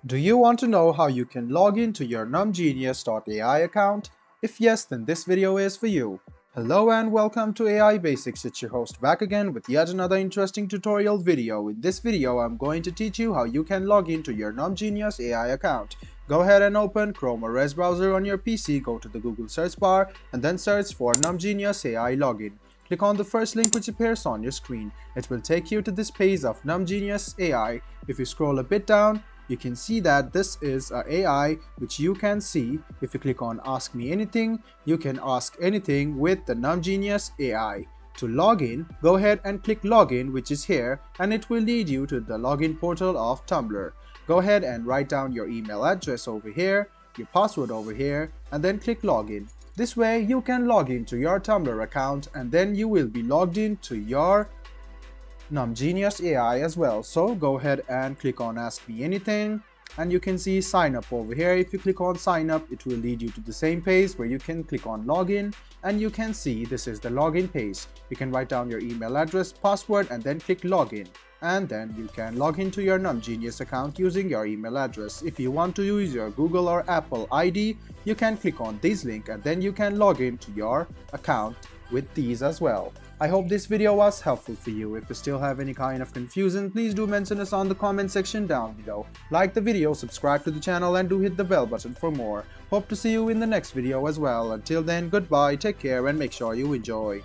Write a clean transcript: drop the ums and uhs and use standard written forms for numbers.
Do you want to know how you can log into your Numgenius AI account? If yes, then this video is for you. Hello and welcome to AI Basics. It's your host back again with yet another interesting tutorial video. In this video, I'm going to teach you how you can log into your Numgenius AI account. Go ahead and open Chrome or Edge browser on your PC, go to the Google search bar and then search for Numgenius AI login. Click on the first link which appears on your screen. It will take you to this page of Numgenius AI. If you scroll a bit down, you can see that this is a AI which you can see. If you click on Ask Me Anything, you can ask anything with the Numgenius AI. To log in, go ahead and click Login, which is here, and it will lead you to the login portal of Tumblr. Go ahead and write down your email address over here, your password over here, and then click Login. This way you can log into your Tumblr account and then you will be logged into your Numgenius AI as well. So go ahead and click on Ask Me Anything and you can see sign up over here. If you click on sign up, it will lead you to the same page where you can click on login and you can see this is the login page. You can write down your email address, password and then click login. And then you can log into your Numgenius account using your email address. If you want to use your Google or Apple ID, you can click on this link and then you can log into your account with these as well. I hope this video was helpful for you. If you still have any kind of confusion, please do mention us on the comment section down below. Like the video, subscribe to the channel and do hit the bell button for more. Hope to see you in the next video as well. Until then, goodbye, take care and make sure you enjoy.